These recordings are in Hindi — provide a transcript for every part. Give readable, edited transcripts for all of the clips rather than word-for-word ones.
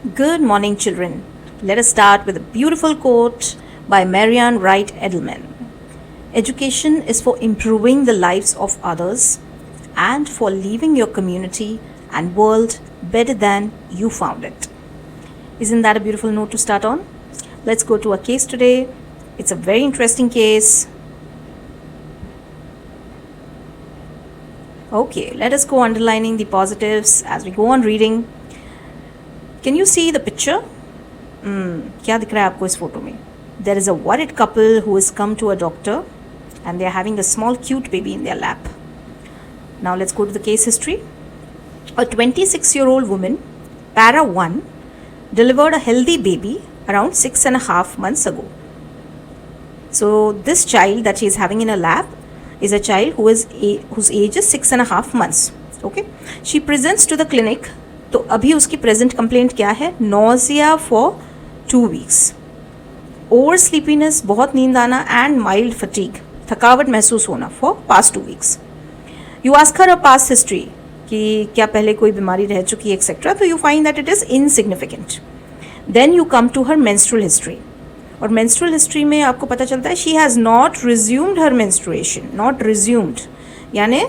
Good morning, children. Let us start with a beautiful quote by Marianne Wright Edelman. Education is for improving the lives of others and for leaving your community and world better than you found it. Isn't that a beautiful note to start on? Let's go to a case today. It's a very interesting case. Okay, let us go underlining the positives as we go on reading. Can you see the picture? क्या दिख रहा है आपको इस फोटो में? There is a worried couple who has come to a doctor and they are having a small cute baby in their lap. Now let's go to the case history. A 26-year-old woman, Para 1, delivered a healthy baby around 6.5 months ago. So this child that she is having in her lap is a child whose age is 6.5 months. Okay, she presents to the clinic. तो अभी उसकी प्रेजेंट कंप्लेंट क्या है? Nausea for 2 weeks, over sleepiness, बहुत नींद आना, एंड माइल्ड फटीग, थकावट महसूस होना for past 2 weeks. You ask her a past history कि क्या पहले कोई बीमारी रह चुकी है एक्सेट्रा, तो you find that it is insignificant. Then you come to her menstrual history, और मेंस्ट्रुअल हिस्ट्री में आपको पता चलता है she has not resumed her menstruation. Not resumed यानी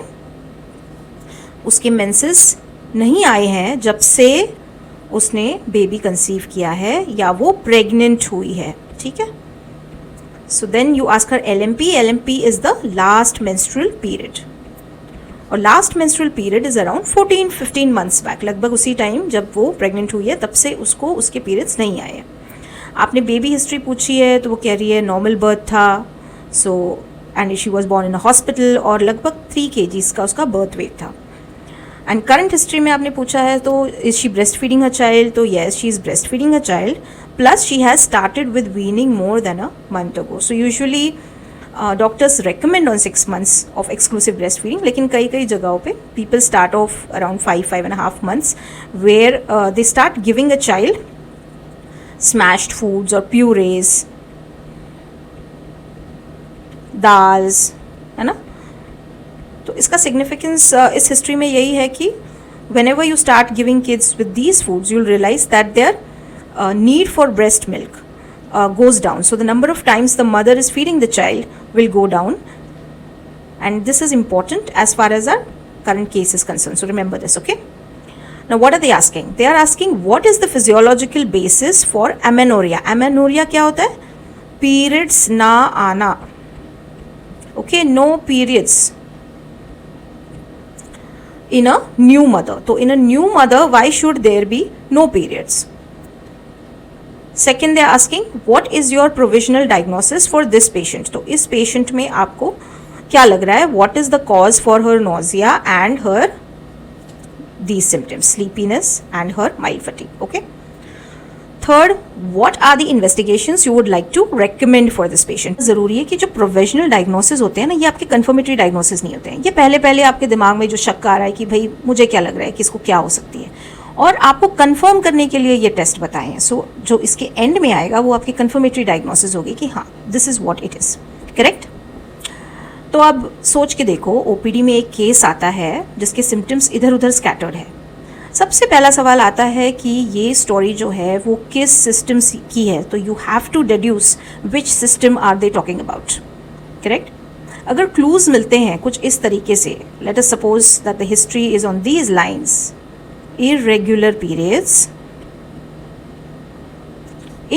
उसके मेंसेस नहीं आए हैं जब से उसने बेबी कंसीव किया है या वो प्रेग्नेंट हुई है. ठीक है. So then you ask her LMP. LMP is the last menstrual period, और last menstrual period is around 14-15 months back. लगभग उसी टाइम जब वो प्रेग्नेंट हुई है तब से उसको उसके पीरियड्स नहीं आए हैं. आपने बेबी हिस्ट्री पूछी है तो वो कह रही है नॉर्मल बर्थ था, so and she was born in a hospital, और लगभग 3 kgs का उसका बर्थ वेट था. एंड करंट हिस्ट्री में आपने पूछा है तो is she breast feeding a child, तो yes she is breast feeding a child, plus she has started with weaning more than a month ago. So usually doctors recommend on 6 months of exclusive breast feeding, लेकिन कई कई जगहों पे people start off around 5.5 months where they start giving a child smashed foods और प्यूरेज, दाल्स, है ना. तो इसका सिग्निफिकेंस इस हिस्ट्री में यही है कि whenever you start giving kids with these foods you will realise that their need for breast milk goes down. So the number of times the mother is feeding the child will go down, and this is important as far as our current case is concerned. So remember this, okay? Now what are they asking? They are asking what is the physiological basis for amenorrhea. Amenorrhea क्या होता है? Periods ना आना. Okay, no periods in a new mother. तो in a new mother why should there be no periods? Second, they are asking what is your provisional diagnosis for this patient. तो इस patient में आपको क्या लग रहा है? What is the cause for her nausea and her these symptoms, sleepiness and her mild fatigue. Okay. Third, what are the investigations you would like to recommend for this patient? ज़रूरी है कि जो प्रोविजनल डायग्नोसिस होते हैं ना, ये आपके कन्फर्मेटरी डायग्नोसिस नहीं होते हैं. ये पहले पहले आपके दिमाग में जो शक आ रहा है कि भाई मुझे क्या लग रहा है कि इसको क्या हो सकती है, और आपको कंफर्म करने के लिए ये टेस्ट बताए हैं. सो जो इसके एंड में आएगा वो आपकी कन्फर्मेटरी डायग्नोसिस होगी कि हाँ this is what it is. Correct. तो अब सोच के देखो, OPD में एक केस आता है जिसके सिम्टम्स इधर उधर स्कैटर्ड है. सबसे पहला सवाल आता है कि ये स्टोरी जो है वो किस सिस्टम की है, तो you have to deduce which system are they talking about. Correct. अगर क्लूज मिलते हैं कुछ इस तरीके से, let us suppose that the history is on these lines, irregular periods,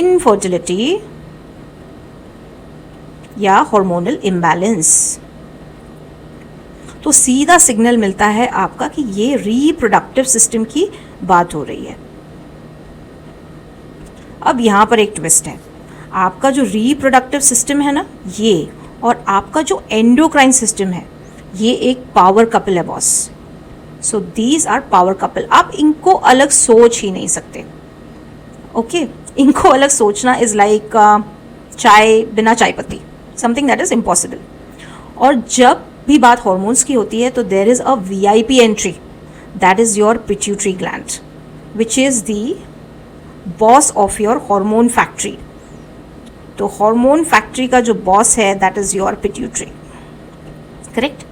infertility या hormonal imbalance, तो सीधा सिग्नल मिलता है आपका कि ये रिप्रोडक्टिव सिस्टम की बात हो रही है. अब यहाँ पर एक ट्विस्ट है. आपका जो रिप्रोडक्टिव सिस्टम है ना ये, और आपका जो एंडोक्राइन सिस्टम है ये एक पावर कपल है boss. So these are power couple. आप इनको अलग सोच ही नहीं सकते. ओके. इनको अलग सोचना इज लाइक चाय बिना चाय पत्ती, समथिंग दैट इज इम्पॉसिबल. और जब भी बात हॉर्मोन्स की होती है तो देर is a VIP entry, that is your pituitary gland, which is the boss of your hormone factory. तो हार्मोन फैक्ट्री का जो बॉस है that is your pituitary. Correct.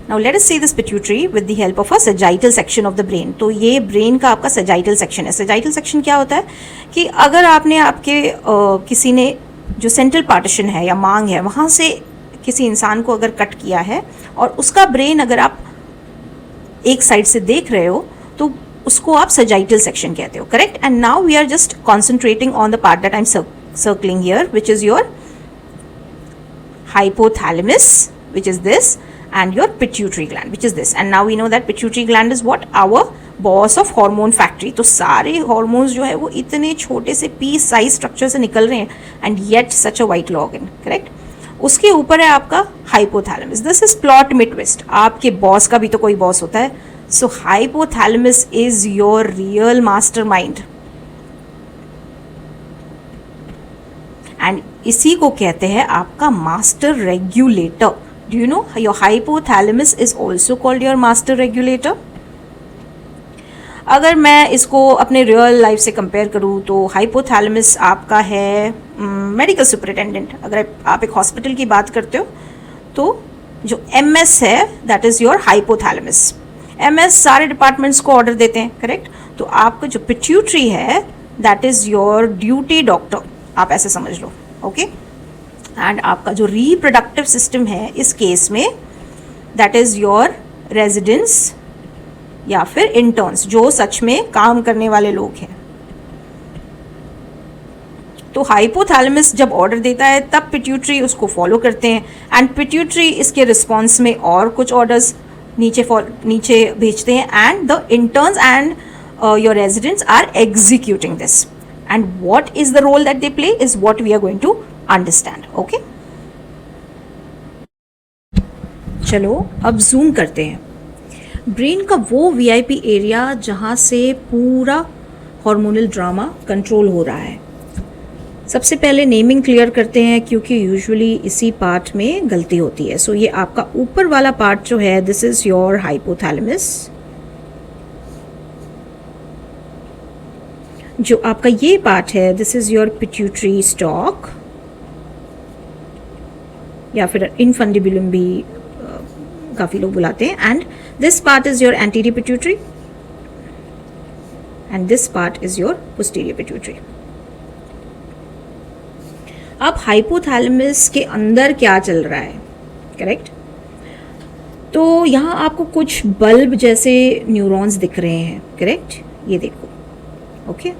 Now let us see this pituitary with the help of a sagittal section of the brain. तो ये ब्रेन का आपका सजाइटल सेक्शन है. सजाइटल सेक्शन क्या होता है कि अगर आपने आपके किसी ने जो सेंट्रल पार्टीशन है या मांग है वहाँ से किसी इंसान को अगर कट किया है और उसका ब्रेन अगर आप एक साइड से देख रहे हो तो उसको आप सजाइटल सेक्शन कहते हो. Correct. And now we are just concentrating on the part that I am circling here, which is your hypothalamus, which is this, and your pituitary gland, which is this. And now we know that pituitary gland is what? Our boss of hormone factory. तो सारे hormones जो है वो इतने छोटे से piece size structure से निकल रहे हैं and yet such a vital organ. Correct? उसके ऊपर है आपका hypothalamus. This is plot में twist. आपके boss का भी तो कोई boss होता है. So hypothalamus is your real mastermind. And इसी को कहते हैं आपका master regulator. Do you know your hypothalamus is also called your master regulator. अगर मैं इसको अपने रियल लाइफ से कंपेयर करूँ तो हाइपोथैलेमस आपका है मेडिकल सुपरिटेंडेंट. अगर आप एक हॉस्पिटल की बात करते हो तो जो MS है that is your hypothalamus. MS सारे डिपार्टमेंट्स को ऑर्डर देते हैं. करेक्ट. तो आपका जो पिट्यूटरी है that is your duty doctor. आप ऐसे समझ लो. ओके. एंड आपका जो रिप्रोडक्टिव सिस्टम है इस केस में दैट इज योर रेजिडेंस या फिर इंटर्न्स, जो सच में काम करने वाले लोग हैं. तो हाइपोथैलेमस जब ऑर्डर देता है तब पिट्यूटरी उसको फॉलो करते हैं एंड पिट्यूटरी इसके रिस्पॉन्स में और कुछ ऑर्डर्स नीचे भेजते हैं and the interns and your residents are executing this. And what is the role that they play is what we are going to understand. Okay. चलो अब जूम करते हैं. ब्रेन का वो VIP एरिया जहाँ से पूरा हार्मोनल ड्रामा कंट्रोल हो रहा है. सबसे पहले नेमिंग क्लियर करते हैं क्योंकि यूजुअली इसी पार्ट में गलती होती है. सो ये आपका ऊपर वाला पार्ट जो है दिस इज योर हाइपोथैलेमस. जो आपका ये पार्ट है this is your pituitary stock या फिर इनफंडिबुलम भी काफ़ी लोग बुलाते हैं. And this part is your anterior pituitary and this part is your posterior pituitary. अब हाइपोथैलेमस के अंदर क्या चल रहा है. करेक्ट. तो यहाँ आपको कुछ बल्ब जैसे न्यूरॉन्स दिख रहे हैं. करेक्ट. ये देखो. ओके.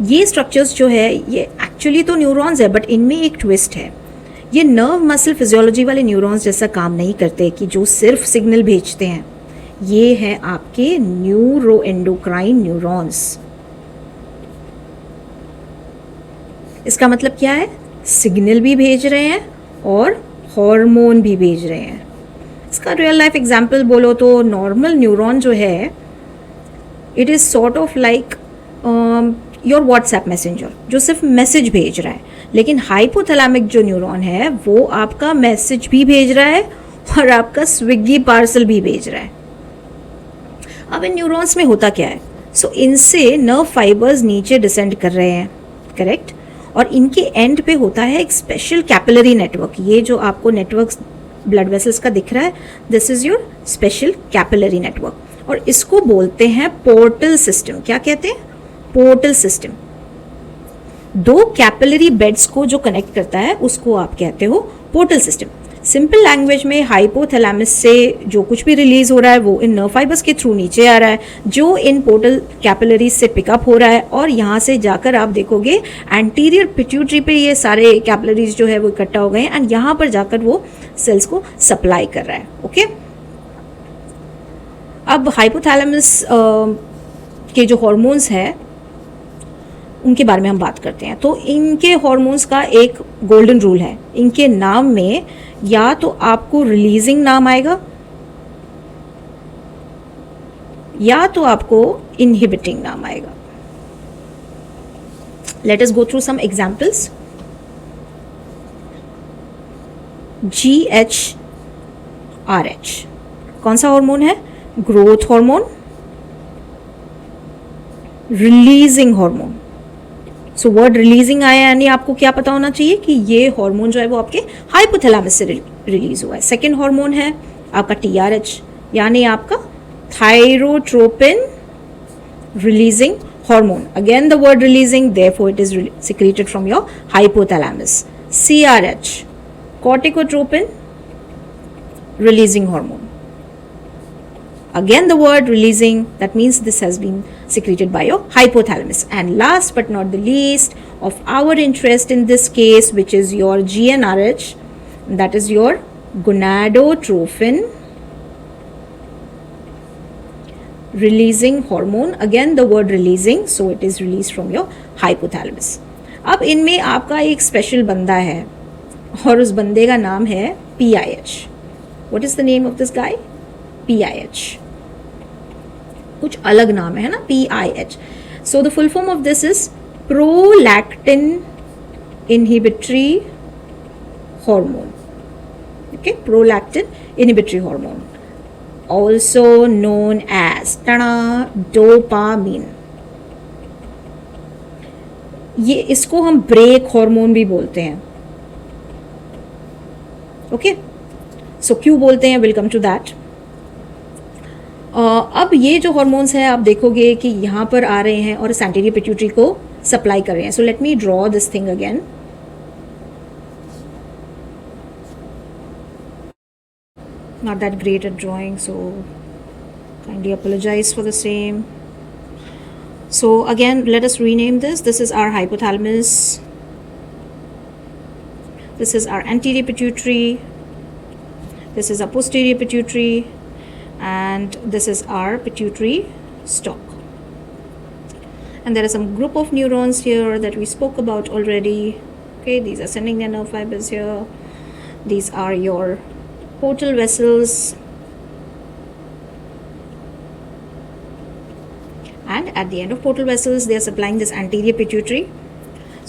ये स्ट्रक्चर्स जो है ये एक्चुअली तो न्यूरॉन्स है बट इनमें एक ट्विस्ट है. ये नर्व मसल फिजियोलॉजी वाले न्यूरॉन्स जैसा काम नहीं करते कि जो सिर्फ सिग्नल भेजते हैं. ये हैं आपके न्यूरो एंडोक्राइन न्यूरॉन्स. इसका मतलब क्या है? सिग्नल भी भेज रहे हैं और हार्मोन भी भेज रहे हैं. इसका रियल लाइफ एग्जांपल बोलो तो नॉर्मल न्यूरॉन जो है it is sort of like your WhatsApp messenger जो सिर्फ मैसेज भेज रहा है. लेकिन हाइपोथैलेमिक जो न्यूरॉन है वो आपका मैसेज भी भेज रहा है और आपका स्विगी पार्सल भी भेज रहा है. अब इन न्यूरॉन्स में होता क्या है? सो इनसे नर्व फाइबर्स नीचे डिसेंड कर रहे हैं. करेक्ट. और इनके एंड पे होता है एक स्पेशल कैपिलरी नेटवर्क. ये जो आपको नेटवर्क ब्लड वेसल्स का दिख रहा है this is your special capillary network. और इसको बोलते हैं पोर्टल सिस्टम. क्या कहते हैं? Portal system. दो कैपिलरी बेड्स को जो कनेक्ट करता है उसको आप कहते हो पोर्टल सिस्टम. सिंपल लैंग्वेज में हाइपोथैलेमस से जो कुछ भी रिलीज हो रहा है वो इन नर्व फाइबर्स के थ्रू नीचे आ रहा है जो इन पोर्टल कैपिलरीज से पिकअप हो रहा है और यहाँ से जाकर आप देखोगे एंटीरियर पिट्यूटरी पे ये सारे कैपिलरीज जो है वो इकट्ठा हो गए हैं एंड यहाँ पर जाकर वो सेल्स को सप्लाई कर रहा है. ओके. अब हाइपोथैलेमस के जो हॉर्मोन्स हैं उनके बारे में हम बात करते हैं. तो इनके हॉर्मोन्स का एक गोल्डन रूल है. इनके नाम में या तो आपको रिलीजिंग नाम आएगा या तो आपको इनहिबिटिंग नाम आएगा. Let us go through some examples. GHRH कौन सा हार्मोन है? Growth hormone, releasing hormone. So word releasing आया यानी आपको क्या पता होना चाहिए कि ये हार्मोन जो है वो आपके हाइपोथैलेमस से रिलीज हुआ है. सेकेंड हार्मोन है आपका TRH यानी आपका thyrotropin releasing hormone. Again the word releasing, therefore it is secreted from your hypothalamus. CRH, corticotropin releasing hormone. Again the word releasing, that means this has been secreted by your hypothalamus. And last but not the least of our interest in this case, which is your GnRH, that is your gonadotropin releasing hormone. Again the word releasing, so it is released from your hypothalamus. अब इनमें आपका एक स्पेशल बंदा है और उस बंदे का नाम है PIH. What is the name of this guy? PIH. कुछ अलग नाम है ना, PIH. So the full form of this is prolactin inhibitory hormone. Okay, prolactin inhibitory hormone, also known as dopamine. ये इसको हम ब्रेक हार्मोन भी बोलते हैं. ओके, सो क्यों बोलते हैं, विल कम टू दैट. अब ये जो हार्मोन्स है आप देखोगे कि यहाँ पर आ रहे हैं और एंटीरियर पिट्यूटरी को सप्लाई कर रहे हैं. So let me draw this thing again. Not that great at drawing, so kindly apologize for the same. So again, let us rename this. This is our hypothalamus. This is our anterior pituitary. This is our posterior pituitary. And this is our pituitary stalk. And there are some group of neurons here that we spoke about already. Okay, these are sending their nerve fibers here. These are your portal vessels, and at the end of portal vessels they are supplying this anterior pituitary.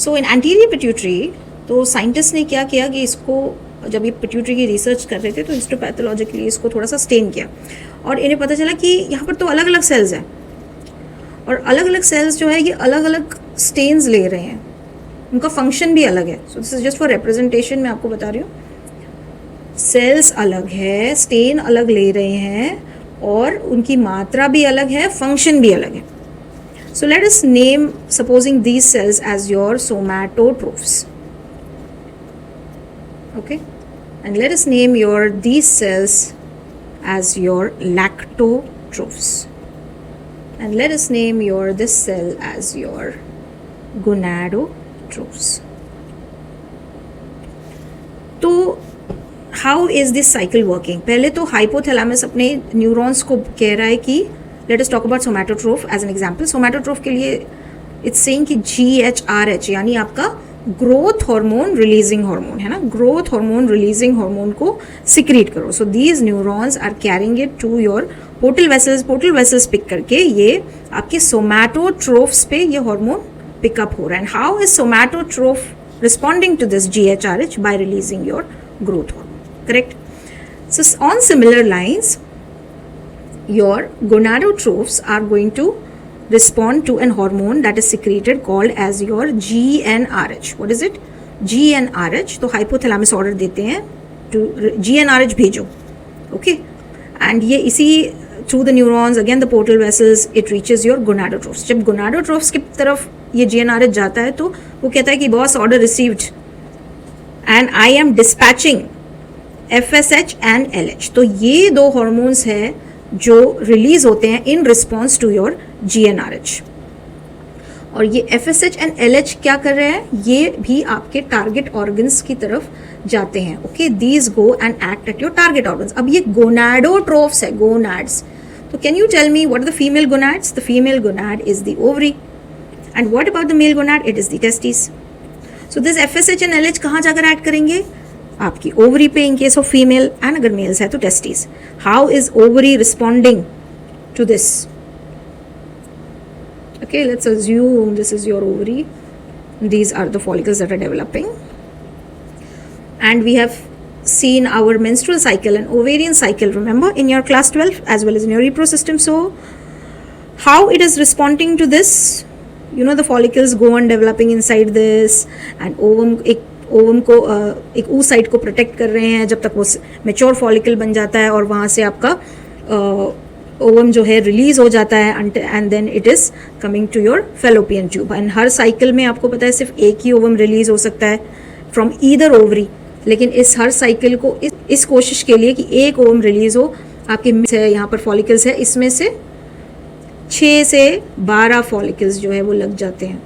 So in anterior pituitary, तो साइंटिस्ट ने क्या किया कि इसको जब ये पिट्यूटरी की रिसर्च कर रहे थे तो हिस्टोपैथोलॉजिकली इसको थोड़ा सा स्टेन किया और इन्हें पता चला कि यहाँ पर तो अलग अलग सेल्स हैं और अलग अलग सेल्स जो है ये अलग अलग स्टेन्स ले रहे हैं, उनका फंक्शन भी अलग है. So this is just for representation, मैं आपको बता रही हूँ. सेल्स अलग है, स्टेन अलग ले रहे हैं और उनकी मात्रा भी अलग है, फंक्शन भी अलग है. So let us name supposing these cells as your somatotrophs. Okay, and let us name your these cells as your lactotrophs, and let us name your this cell as your gonadotrophs. तो how is this cycle working? पहले तो हाइपोथैलेमस अपने न्यूरॉन्स को कह रहा है कि let us talk about somatotroph as an example. Somatotroph के लिए इट्स सेइंग कि GHRH यानी आपका ग्रोथ हार्मोन रिलीजिंग हार्मोन है ना, ग्रोथ हार्मोन रिलीजिंग हार्मोन को सिक्रीट करो. So these neurons are carrying it to your portal vessels. Portal vessels pick करके ये आपके सोमैटोट्रोफ्स पे ये हार्मोन पिकअप हो रहा है. And how is somatotroph responding to this GHRH? By releasing your growth hormone. Correct? So on similar lines, your gonadotrophs are going to respond to an hormone that is secreted called as your GnRH. What is it? GnRH. तो hypothalamus order देते हैं to GnRH भेजो. Okay? And ये इसी through the neurons, again the portal vessels, it reaches your gonadotrophs. जब gonadotrophs की तरफ ये GnRH जाता है तो वो कहता है कि boss order received and I am dispatching FSH and LH. तो ये दो हॉर्मोन्स हैं जो रिलीज होते हैं in response to your GnRH. और ये FSH एंड LH क्या कर रहे हैं? ये भी आपके टारगेट ऑर्गन्स की तरफ जाते हैं. Okay, these go and act at your target organs. अब ये गोनाडोट्रोफ्स है, गोनाड्स. तो can you tell me what are the female gonads? The female gonad is the ovary. And what about the male gonad? It is the testis. So this FSH and LH कहाँ जाकर एक्ट करेंगे? आपकी ओवरी पे in case of female, and अगर मेल्स है तो testis. How is ovary responding to this? Okay, let's assume this is your ovary. These are the follicles that are developing. And we have seen our menstrual cycle and ovarian cycle, remember, in your class 12 as well as in your repro system. So, how it is responding to this? You know the follicles go on developing inside this, and ovum को एक ऊ साइड को प्रोटेक्ट कर रहे हैं जब तक वो मेच्योर फॉलिकल बन जाता है, और वहाँ से आपका ओवम जो है रिलीज हो जाता है, and then it is coming to your fallopian tube. And her cycle में आपको पता है सिर्फ एक ही ओवम रिलीज हो सकता है फ्रॉम ईदर ओवरी, लेकिन इस हर साइकिल को इस कोशिश के लिए कि एक ओवम रिलीज हो, आपके यहाँ पर फॉलिकल्स है, इसमें से 6 से 12 फॉलिकल्स जो है वो लग जाते हैं.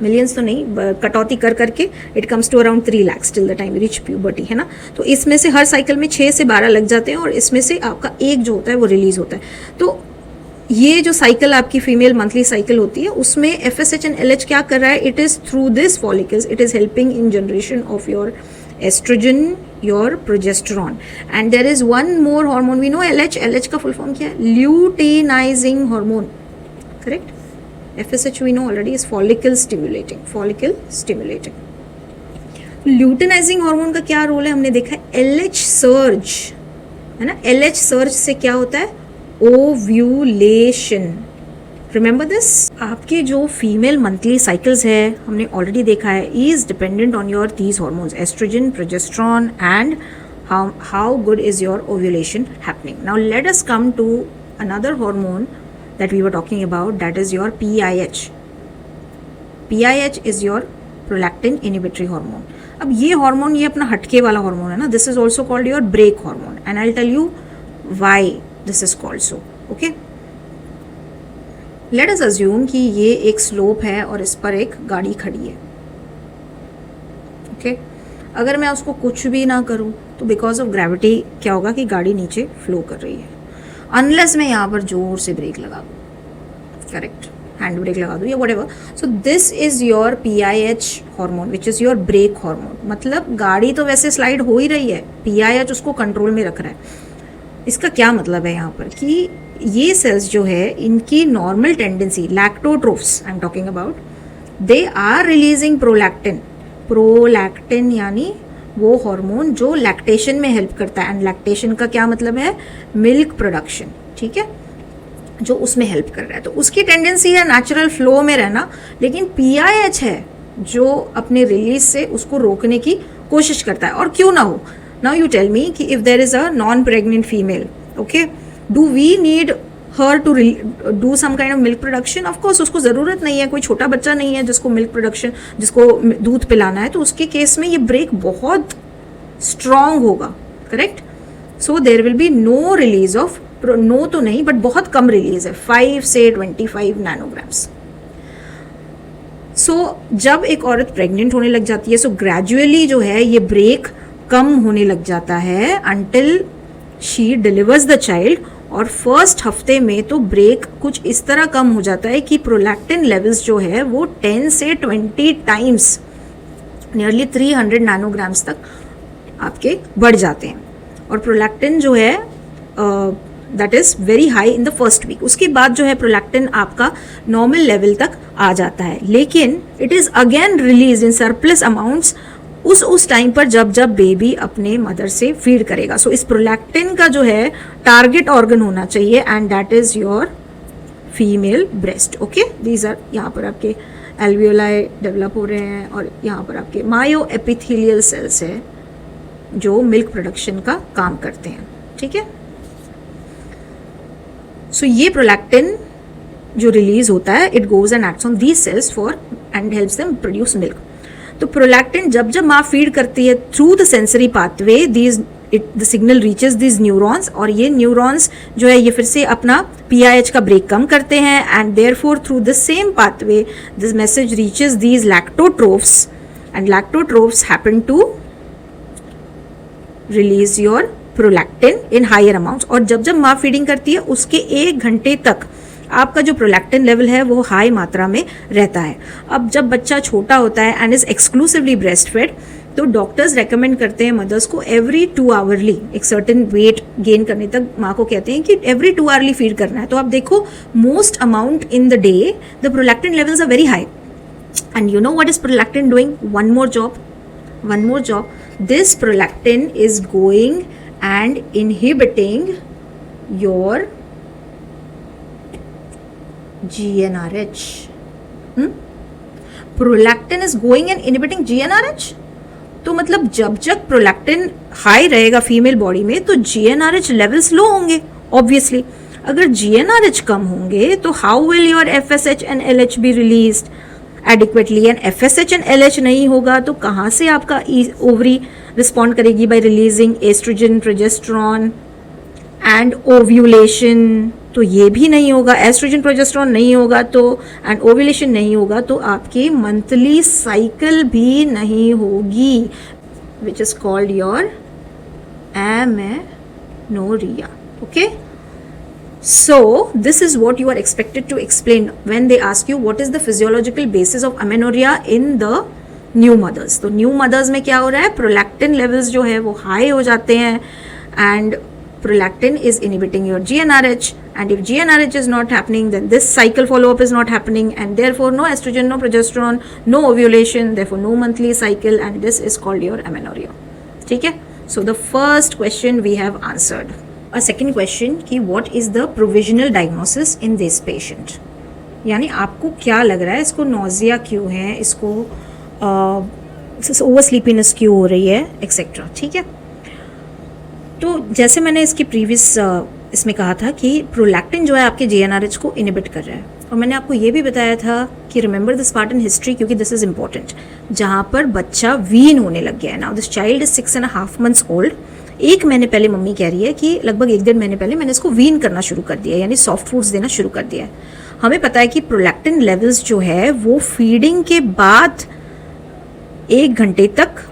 मिलियंस तो नहीं, कटौती कर करके it comes to around 3 lakhs till the time reach puberty, है ना. तो इसमें से हर साइकिल में 6 से 12 लग जाते हैं, और इसमें से आपका एक जो होता है वो रिलीज होता है. तो ये जो साइकिल आपकी फीमेल मंथली साइकिल होती है, उसमें FSH एंड LH क्या कर रहा है, it is through this follicles, it is helping in generation of your estrogen, your progesterone. And there is one more hormone, we know LH का फुल फॉर्म क्या है, luteinizing hormone, correct. FSH we know already is follicle stimulating. Luteinizing hormone का क्या रोल है, हमने देखा है LH सर्ज, है ना. LH सर्ज से क्या होता है, ओव्यूलेशन. Remember this. आपके जो फीमेल मंथली साइकिल्स है, हमने ऑलरेडी देखा है, is dependent on your these hormones, estrogen, progesterone, and how good is your ovulation happening. Now let us come to another hormone that we were talking about, that is your PIH. PIH is your prolactin inhibitory hormone. अब ये हार्मोन, ये अपना हटके वाला हार्मोन है ना. This is also called your brake hormone, and I will tell you why this is called so. Okay, let us assume कि ये एक स्लोप है और इस पर एक गाड़ी खड़ी है. ओके, अगर मैं उसको कुछ भी ना करूँ तो बिकॉज ऑफ ग्रेविटी क्या होगा कि गाड़ी नीचे फ्लो कर रही है, अनलेस मैं यहाँ पर जोर से ब्रेक लगा दूँ, करेक्ट, हैंड ब्रेक लगा दूँ या whatever. So this is your PIH hormone which is your brake hormone. मतलब गाड़ी तो वैसे स्लाइड हो ही रही है, PIH उसको कंट्रोल में रख रहा है. इसका क्या मतलब है यहाँ पर कि ये सेल्स जो है, इनकी normal tendency, lactotrophs I am talking about, they are releasing prolactin यानी वो हार्मोन जो लैक्टेशन में हेल्प करता है. एंड लैक्टेशन का क्या मतलब है, मिल्क प्रोडक्शन, ठीक है, जो उसमें हेल्प कर रहा है. तो उसकी टेंडेंसी है नेचुरल फ्लो में रहना, लेकिन PIH है जो अपने रिलीज से उसको रोकने की कोशिश करता है. और क्यों ना हो. नाउ यू टेल मी कि if there is a non pregnant female, okay, do we need her to do some kind of milk production? Of course उसको ज़रूरत नहीं है, कोई छोटा बच्चा नहीं है जिसको मिल्क प्रोडक्शन, जिसको दूध पिलाना है. तो उसके केस में ये ब्रेक बहुत स्ट्रॉन्ग होगा, correct. So there will be no release of, no तो नहीं बट बहुत कम रिलीज है, 5 से 25 नैनोग्राम्स. सो जब एक औरत प्रेग्नेंट होने लग जाती है, सो ग्रेजुअली जो है ये ब्रेक कम होने लग जाता है until she delivers the child. और फर्स्ट हफ्ते में तो ब्रेक कुछ इस तरह कम हो जाता है कि प्रोलैक्टिन लेवल्स जो है वो 10 से 20 टाइम्स, नियरली 300 नैनोग्राम्स तक आपके बढ़ जाते हैं. और प्रोलैक्टिन जो है that is very high in the first week. उसके बाद जो है प्रोलैक्टिन आपका नॉर्मल लेवल तक आ जाता है, लेकिन it is again release in surplus amounts उस टाइम पर जब बेबी अपने मदर से फीड करेगा. सो इस प्रोलैक्टिन का जो है टारगेट ऑर्गन होना चाहिए, and that is your female breast. Okay, these are, यहाँ पर आपके एल्वियोलाई डेवलप हो रहे हैं, और यहाँ पर आपके मायो एपिथेलियल सेल्स है जो मिल्क प्रोडक्शन का काम करते हैं, ठीक है. सो ये प्रोलैक्टिन जो रिलीज होता है, it goes and acts on these cells for and helps them produce milk. तो प्रोलैक्टिन जब माँ फीड करती है through the sensory pathway, the signal reaches these neurons, और ये न्यूरॉन्स जो है ये फिर से अपना PIH का ब्रेक कम करते हैं, and therefore through the same pathway this message reaches these lactotrophs, and lactotrophs happen to release your prolactin in higher amounts. और जब माँ फीडिंग करती है उसके 1 घंटे तक आपका जो प्रोलैक्टिन लेवल है वो हाई मात्रा में रहता है. अब जब बच्चा छोटा होता है and is exclusively breast fed, तो डॉक्टर्स रेकमेंड करते हैं मदर्स को एवरी 2 आवरली, एक सर्टेन वेट गेन करने तक माँ को कहते हैं कि एवरी 2 आवरली फीड करना है. तो आप देखो most amount in the day the prolactin levels are very high. And you know what is prolactin doing? One more job. This prolactin is going and inhibiting your GnRH, prolactin is going and inhibiting GnRH. तो मतलब जब जब प्रोलैक्टिन हाई रहेगा फीमेल बॉडी में तो जीएनआरएच लेवल्स लो होंगे ऑब्वियसली। अगर जीएनआरएच कम होंगे तो how will your FSH and LH be released adequately, and FSH and LH नहीं होगा तो कहाँ से आपका ओवरी रिस्पॉन्ड करेगी? By releasing estrogen, progesterone and ovulation. तो ये भी नहीं होगा, एस्ट्रोजन प्रोजेस्टेरॉन नहीं होगा तो, एंड ओव्यूलेशन नहीं होगा तो आपकी मंथली साइकिल भी नहीं होगी, which is called your amenorrhoea. Okay, so this is what you are expected to explain when they ask you what is the physiological basis of amenorrhea in the new mothers। तो new mothers में क्या हो रहा है? prolactin levels जो है वो high हो जाते हैं and prolactin is inhibiting your GnRH, and if GnRH is not happening then this cycle follow up is not happening and therefore no estrogen, no progesterone, no ovulation, therefore no monthly cycle, and this is called your amenorrhea। ठीक है, so the first question we have answered। A second question कि what is the provisional diagnosis in this patient, यानी आपको क्या लग रहा है, इसको नोजिया क्यों है, इसको ओवर स्लीपीनेस क्यों हो रही है, एक्सेट्रा। ठीक है, तो जैसे मैंने इसकी प्रीवियस इसमें कहा था कि प्रोलैक्टिन जो है आपके जीएनआरएच को इनहिबिट कर रहा है, और मैंने आपको ये भी बताया था कि remember this part in history क्योंकि दिस इज इंपॉर्टेंट, जहाँ पर बच्चा वीन होने लग गया है। Now this child is 6.5 months old. 1 महीने पहले मम्मी कह रही है कि लगभग 1-1.5 महीने पहले मैंने इसको वीन करना शुरू कर दिया है, यानी सॉफ्ट फूड्स देना शुरू कर दिया है। हमें पता है कि प्रोलैक्टिन लेवल्स जो है वो फीडिंग के बाद 1 घंटे तक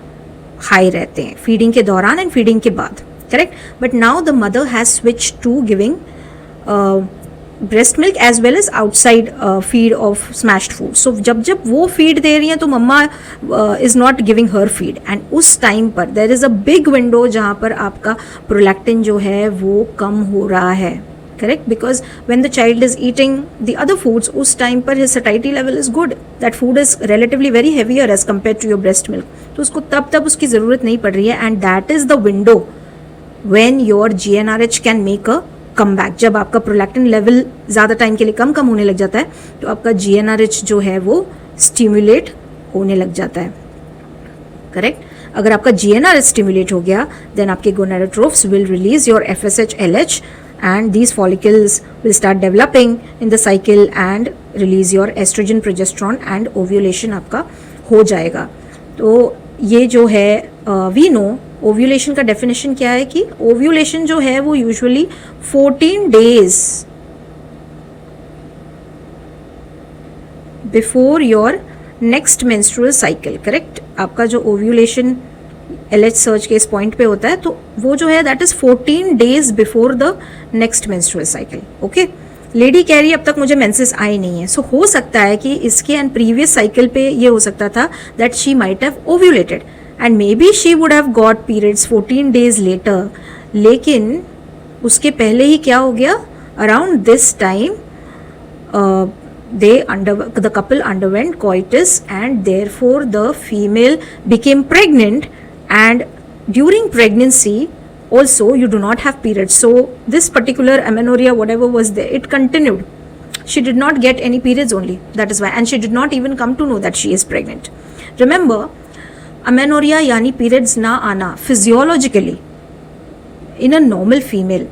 हाई रहते हैं, फीडिंग के दौरान एंड फीडिंग के बाद, correct. But now the mother has switch to giving breast milk as well as outside feed of smashed food. So जब जब वो फीड दे रही हैं तो mama is not giving her feed, and उस टाइम पर there is a big window जहाँ पर आपका प्रोलैक्टिन जो है वो कम हो रहा है, correct, because when the child is eating the other foods उस टाइम पर his satiety level is good, that food is relatively very heavier as compare to your breast milk, तो उसको तब उसकी ज़रूरत नहीं पड़ रही है, and that is the window when your GnRH can make a comeback. जब आपका प्रोलैक्टिन लेवल ज़्यादा टाइम के लिए कम होने लग जाता है तो आपका जीएनआरएच जो है वो स्टिमुलेट होने लग जाता है, करेक्ट। अगर आपका जीएनआरएच स्टिमुलेट हो गया देन आपके gonadotrophs will release your FSH LH and these follicles will start developing in the cycle and release your estrogen, progesterone and ovulation आपका हो जाएगा। तो ये जो है we know ovulation का definition क्या है कि ovulation जो है वो usually 14 days before your next menstrual cycle, correct। आपका जो ovulation LH सर्च के इस पॉइंट पे होता है तो वो जो है that is 14 days before the next menstrual cycle. Okay, lady कह रही है अब तक मुझे मेंसेस आई नहीं है, सो हो सकता है कि इसके एंड प्रीवियस साइकिल पे ये हो सकता था that she might have ovulated and may be she would have got periods 14 days later, लेकिन उसके पहले ही क्या हो गया, around this time the couple underwent coitus and therefore the female became pregnant, and during pregnancy also you do not have periods, so this particular amenorrhea whatever was there it continued, she did not get any periods only, that is why, and she did not even come to know that she is pregnant। remember amenorrhea यानी periods ना आना physiologically in a normal female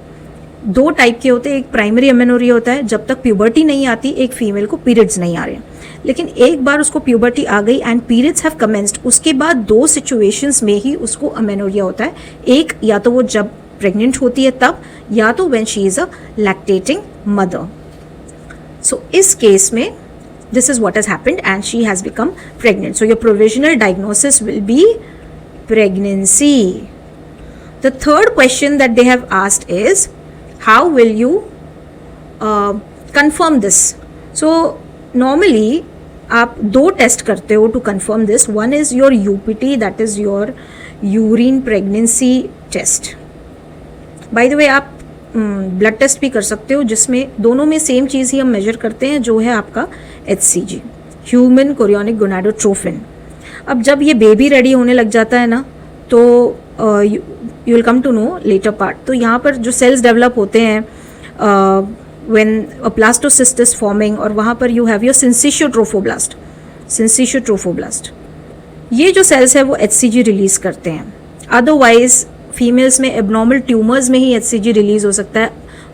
2 type के होते हैं, एक प्राइमरी एमेनोरिया होता है जब तक प्यूबर्टी नहीं आती एक फीमेल को पीरियड्स नहीं आ रहे, लेकिन एक बार उसको प्यूबर्टी आ गई एंड पीरियड्स हैव कमेंस्ड, उसके बाद 2 सिचुएशंस में ही उसको अमेनोरिया होता है, एक या तो वो जब प्रेग्नेंट होती है तब, या तो when she is a lactating mother. So इस केस में this is what has happened and she has become pregnant, so your provisional diagnosis will be pregnancy. The third question that they have asked is how will you confirm this? So normally आप 2 टेस्ट करते हो to confirm this, one is your UPT, that is your urine pregnancy test। by the way आप ब्लड टेस्ट भी कर सकते हो जिसमें दोनों में सेम चीज़ ही हम मेजर करते हैं जो है आपका HCG, ह्यूमन कोरियोनिक गोनाडोट्रोफिन। अब जब ये बेबी रेडी होने लग जाता है ना तो you will come to know later part, तो यहाँ पर जो सेल्स डेवलप होते हैं when a blastocyst is forming, और वहाँ पर you have your syncytial trophoblast. Syncytial trophoblast, ये जो सेल्स है वो HCG रिलीज करते हैं. अदरवाइज फीमेल्स में एबनॉर्मल ट्यूमर्स में ही HCG रिलीज हो सकता है.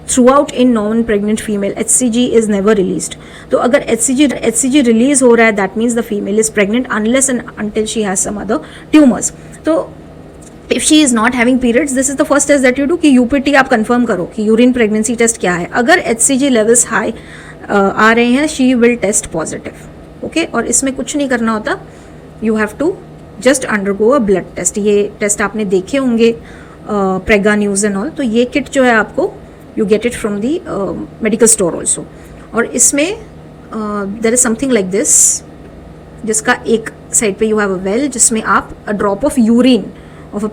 Throughout in non pregnant female HCG is never released. तो अगर HCG रिलीज हो रहा है, that means the female is pregnant unless and until she has some other tumours. तो if she is not having periods, this is the first test that you do कि UPT आप कंफर्म करो कि यूरिन प्रेगनेंसी टेस्ट क्या है. अगर HCG लेवल्स हाई आ रहे हैं, she will test positive. Okay, और इसमें कुछ नहीं करना होता. You have to just undergo a blood test. ये टेस्ट आपने देखे होंगे प्रेगा न्यूज़ एंड ऑल. तो ये किट जो है आपको you get it from the medical store also. और इसमें there is something like this, जिसका एक साइड पे यू हैव अ वेल, जिसमें आप a drop of urine of a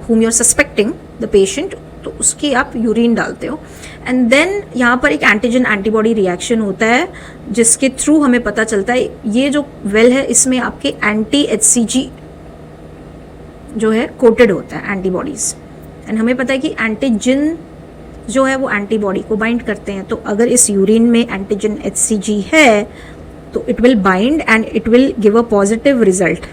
whom you are suspecting the patient, तो उसकी आप यूरिन डालते हो. एंड देन यहाँ पर एक एंटीजन एंटीबॉडी रिएक्शन होता है, जिसके थ्रू हमें पता चलता है ये जो वेल है इसमें आपके एंटी HCG जो है कोटेड होता है एंटीबॉडीज. एंड हमें पता है कि एंटीजन जो है वो एंटीबॉडी को बाइंड करते हैं. तो अगर इस यूरिन में एंटीजन HCG है तो it will bind and it will give a positive result.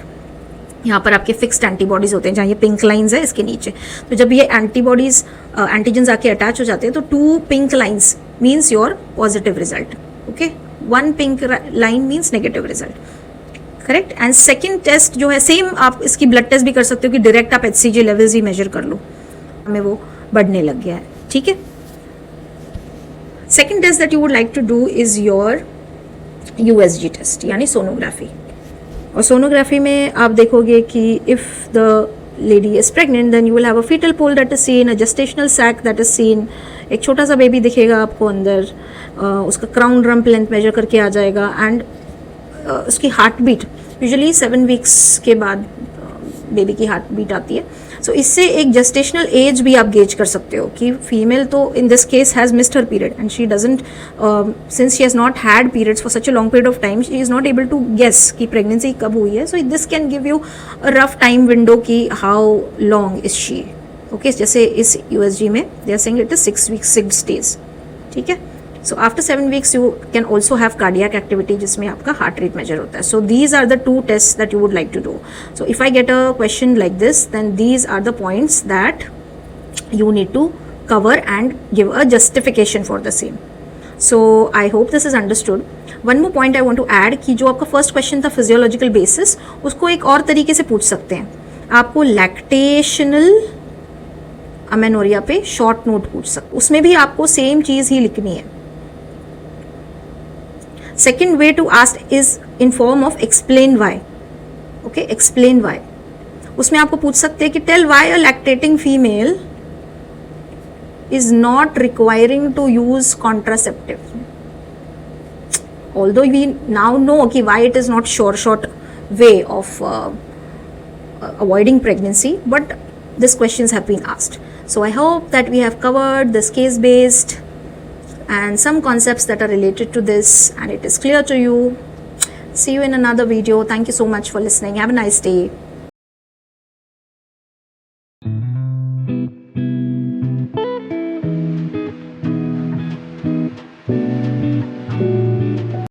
यहाँ पर आपके फिक्स्ड एंटीबॉडीज होते हैं, जहाँ ये पिंक लाइंस है इसके नीचे. तो जब ये एंटीबॉडीज एंटीजन्स आके अटैच हो जाते हैं तो 2 pink lines means your positive result. Okay, 1 pink line means negative result. Correct. And second test जो है सेम, आप इसकी ब्लड टेस्ट भी कर सकते हो कि डायरेक्ट आप HCG लेवल्स ही मेजर कर लो, हमें वो बढ़ने लग गया है. ठीक है. Second test that you would like to do is your USG test, यानी सोनोग्राफी. और सोनोग्राफी में आप देखोगे कि if the lady is pregnant then you will have a foetal pole that is seen, a gestational sac that is seen. एक छोटा सा बेबी दिखेगा आपको अंदर, उसका क्राउन रम्प लेंथ मेजर करके आ जाएगा. एंड उसकी हार्ट बीट यूजुअली 7 वीक्स के बाद बेबी की हार्ट बीट आती है. सो इससे एक जेस्टेशनल एज भी आप गेज कर सकते हो कि फीमेल तो in this case has missed her period and she doesn't, since she has not had periods for such a long period of time, she is not able to guess कि प्रेगनेंसी कब हुई है. So this can give you a rough time window कि how long is she. Okay, जैसे इस USG में they are saying it is 6 weeks 6 days. ठीक है. So after 7 weeks you can also have cardiac activity जिसमें आपका heart rate measure होता है. So these are the 2 tests that you would like to do. So if I get a question like this, then these are the points that you need to cover and give a justification for the same. So I hope this is understood. One more point I want to add कि जो आपका first question था physiological basis, उसको एक और तरीके से पूछ सकते हैं. आपको lactational amenorrhea पे short note पूछ सकते, उसमें भी आपको same चीज़ ही लिखनी है. Second way to ask is in form of explain why. Okay, explain why. उसमें आपको पूछ सकते हैं कि tell why a lactating female is not requiring to use contraceptive. Although we now know कि why it is not short way of avoiding pregnancy, but these questions have been asked. So I hope that we have covered this case based and some concepts that are related to this and it is clear to you. See you in another video. Thank you so much for listening. Have a nice day.